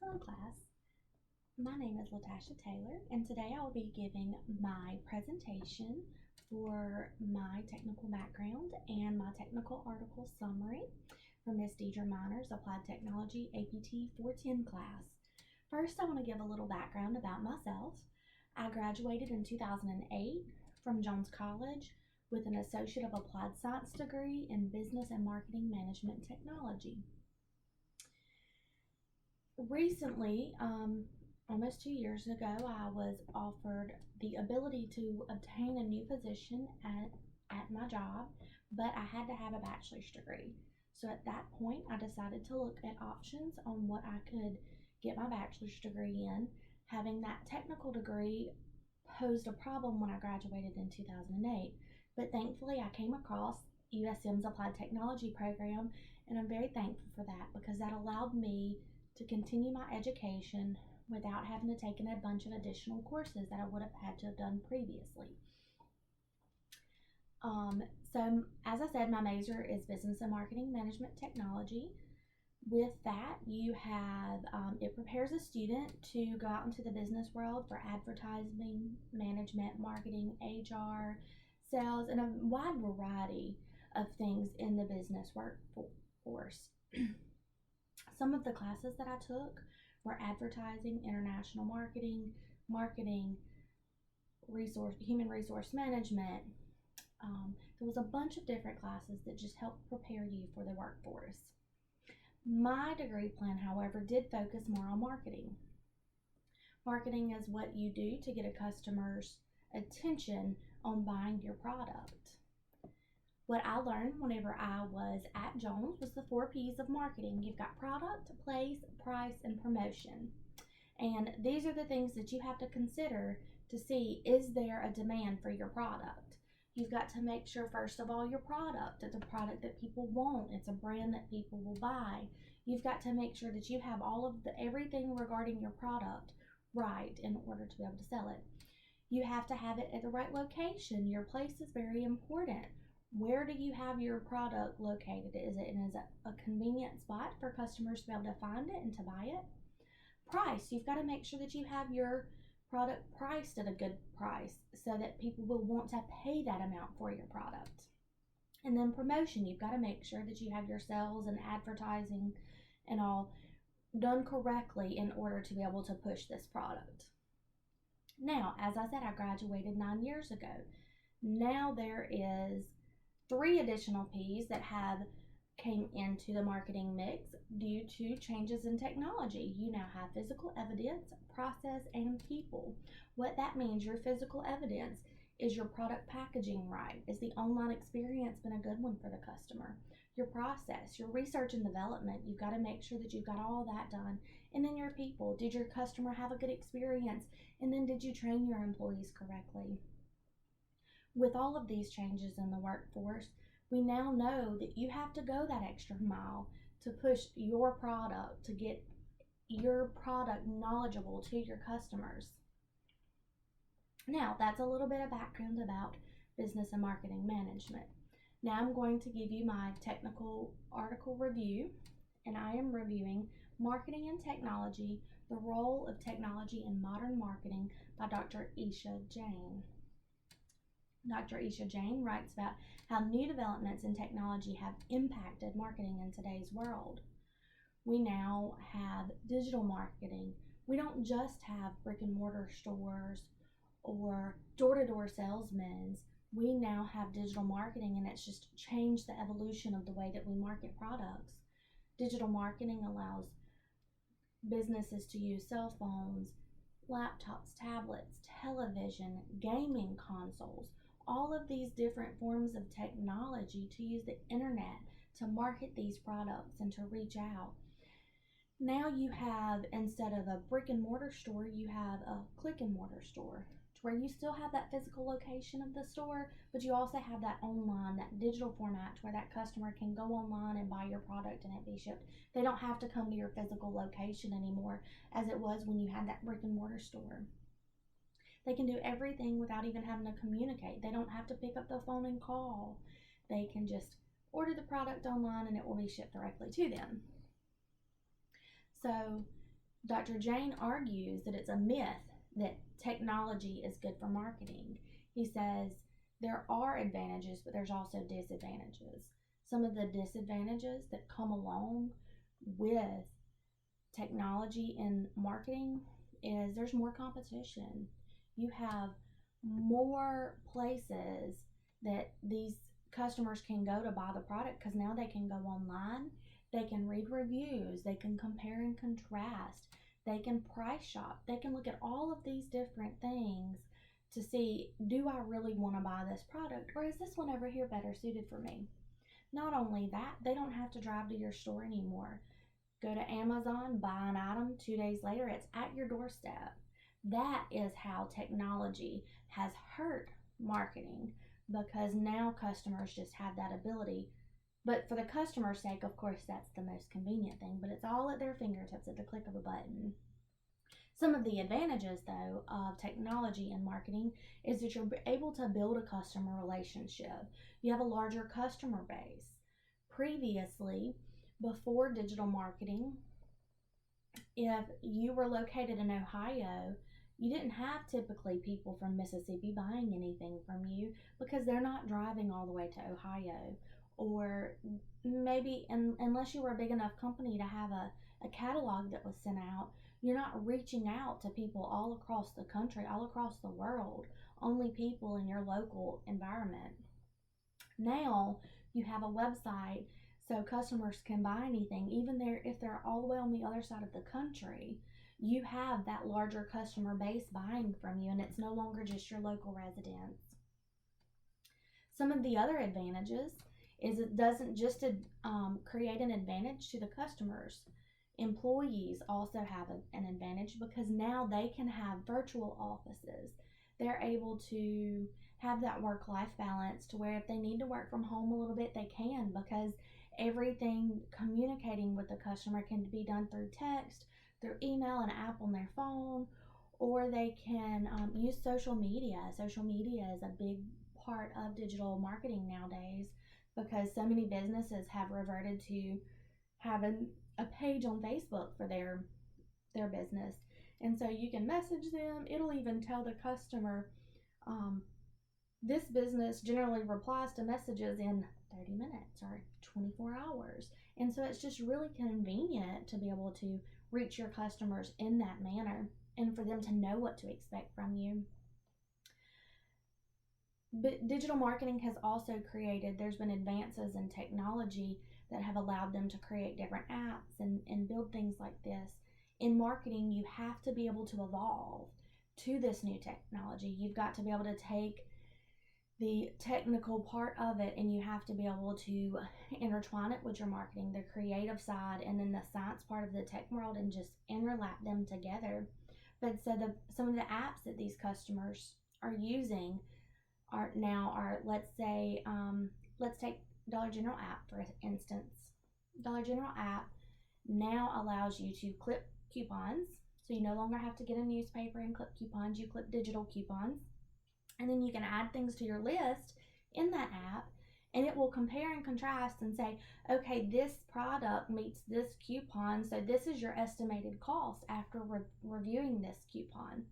Hello class, my name is LaTasha Taylor and today I will be giving my presentation for my technical background and my technical article summary for Miss Deidre Minor's Applied Technology APT 410 class. First, I want to give a little background about myself. I graduated in 2008 from Jones College with an Associate of Applied Science degree in Business and Marketing Management Technology. Recently, almost 2 years ago, I was offered the ability to obtain a new position at my job, but I had to have a bachelor's degree. So at that point, I decided to look at options on what I could get my bachelor's degree in. Having that technical degree posed a problem when I graduated in 2008, but thankfully I came across USM's Applied Technology program, and I'm very thankful for that because that allowed me to continue my education without having to take in a bunch of additional courses that I would have had to have done previously. So as I said, my major is Business and Marketing Management Technology. With that, you have, it prepares a student to go out into the business world for advertising, management, marketing, HR, sales, and a wide variety of things in the business workforce. Some of the classes that I took were advertising, international marketing, human resource management. There was a bunch of different classes that just helped prepare you for the workforce. My degree plan, however, did focus more on marketing. Marketing is what you do to get a customer's attention on buying your product. What I learned whenever I was at Jones was the 4 P's of marketing. You've got product, place, price, and promotion. And these are the things that you have to consider to see, is there a demand for your product? You've got to make sure, first of all, your product is a product that people want. It's a brand that people will buy. You've got to make sure that you have everything regarding your product right in order to be able to sell it. You have to have it at the right location. Your place is very important. Where do you have your product located? Is it a convenient spot for customers to be able to find it and to buy it? Price, you've got to make sure that you have your product priced at a good price so that people will want to pay that amount for your product. And then promotion, you've got to make sure that you have your sales and advertising and all done correctly in order to be able to push this product. Now, as I said, I graduated 9 years ago. Now there is 3 additional P's that came into the marketing mix due to changes in technology. You now have physical evidence, process, and people. What that means, your physical evidence, is your product packaging right? Is the online experience been a good one for the customer? Your process, your research and development, you've got to make sure that you've got all that done. And then your people, did your customer have a good experience? And then did you train your employees correctly? With all of these changes in the workforce, we now know that you have to go that extra mile to push your product, to get your product knowledgeable to your customers. Now, that's a little bit of background about business and marketing management. Now I'm going to give you my technical article review, and I am reviewing Marketing and Technology, the Role of Technology in Modern Marketing by Dr. Isha Jain. Dr. Isha Jain writes about how new developments in technology have impacted marketing in today's world. We now have digital marketing. We don't just have brick and mortar stores or door-to-door salesmen. We now have digital marketing, and it's just changed the evolution of the way that we market products. Digital marketing allows businesses to use cell phones, laptops, tablets, television, gaming consoles, all of these different forms of technology to use the internet to market these products and to reach out. Now you have, instead of a brick and mortar store, you have a click and mortar store, to where you still have that physical location of the store, but you also have that online, that digital format, to where that customer can go online and buy your product and it be shipped. They don't have to come to your physical location anymore as it was when you had that brick and mortar store. They can do everything without even having to communicate. They don't have to pick up the phone and call. They can just order the product online and it will be shipped directly to them. So Dr. Jane argues that it's a myth that technology is good for marketing. He says there are advantages, but there's also disadvantages. Some of the disadvantages that come along with technology in marketing is there's more competition. You have more places that these customers can go to buy the product because now they can go online, they can read reviews, they can compare and contrast, they can price shop, they can look at all of these different things to see, do I really want to buy this product, or is this one over here better suited for me? Not only that, they don't have to drive to your store anymore. Go to Amazon, buy an item, 2 days later, it's at your doorstep. That is how technology has hurt marketing, because now customers just have that ability. But for the customer's sake, of course, that's the most convenient thing, but it's all at their fingertips at the click of a button. Some of the advantages, though, of technology in marketing is that you're able to build a customer relationship. You have a larger customer base. Previously, before digital marketing, if you were located in Ohio, you didn't have typically people from Mississippi buying anything from you because they're not driving all the way to Ohio. Or maybe, unless you were a big enough company to have a catalog that was sent out, you're not reaching out to people all across the country, all across the world, only people in your local environment. Now you have a website so customers can buy anything, even if they're all the way on the other side of the country. You have that larger customer base buying from you, and it's no longer just your local residents. Some of the other advantages is it doesn't just create an advantage to the customers. Employees also have an advantage because now they can have virtual offices. They're able to have that work-life balance to where if they need to work from home a little bit, they can, because everything communicating with the customer can be done through text, through email, an app on their phone, or they can use social media. Social media is a big part of digital marketing nowadays because so many businesses have reverted to having a page on Facebook for their business. And so you can message them. It'll even tell the customer, this business generally replies to messages in 30 minutes or 24 hours. And so it's just really convenient to be able to reach your customers in that manner and for them to know what to expect from you. But digital marketing has also there's been advances in technology that have allowed them to create different apps and build things like this. In marketing, you have to be able to evolve to this new technology. You've got to be able to take the technical part of it, and you have to be able to intertwine it with your marketing, the creative side, and then the science part of the tech world, and just interlap them together. But so some of the apps that these customers are using are let's take Dollar General app for instance. Dollar General app now allows you to clip coupons, so you no longer have to get a newspaper and clip coupons. You clip digital coupons. And then you can add things to your list in that app, and it will compare and contrast and say, okay, this product meets this coupon, so this is your estimated cost after reviewing this coupon.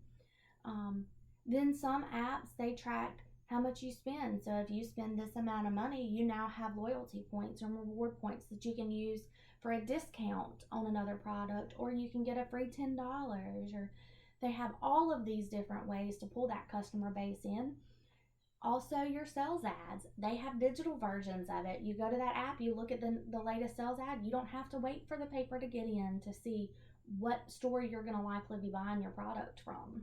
Then some apps, they track how much you spend. So if you spend this amount of money, you now have loyalty points or reward points that you can use for a discount on another product, or you can get a free $10, or they have all of these different ways to pull that customer base in. Also, your sales ads, they have digital versions of it. You go to that app, you look at the latest sales ad. You don't have to wait for the paper to get in to see what store you're going to likely be buying your product from.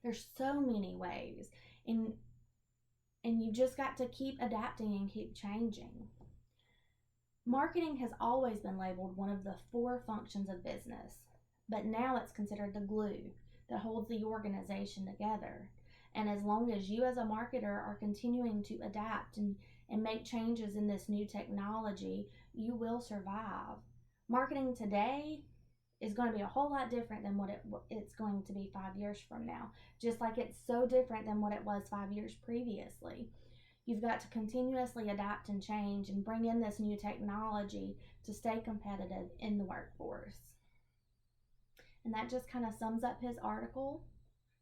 There's so many ways, and you just got to keep adapting and keep changing. Marketing has always been labeled one of the 4 functions of business, but now it's considered the glue that holds the organization together. And as long as you as a marketer are continuing to adapt and make changes in this new technology, you will survive. Marketing today is going to be a whole lot different than what it's going to be 5 years from now, just like it's so different than what it was 5 years previously. You've got to continuously adapt and change and bring in this new technology to stay competitive in the workforce. And that just kind of sums up his article,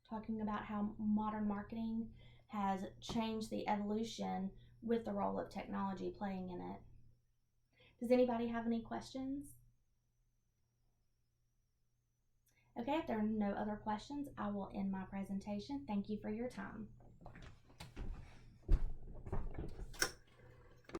talking about how modern marketing has changed the evolution with the role of technology playing in it. Does anybody have any questions? Okay, if there are no other questions, I will end my presentation. Thank you for your time.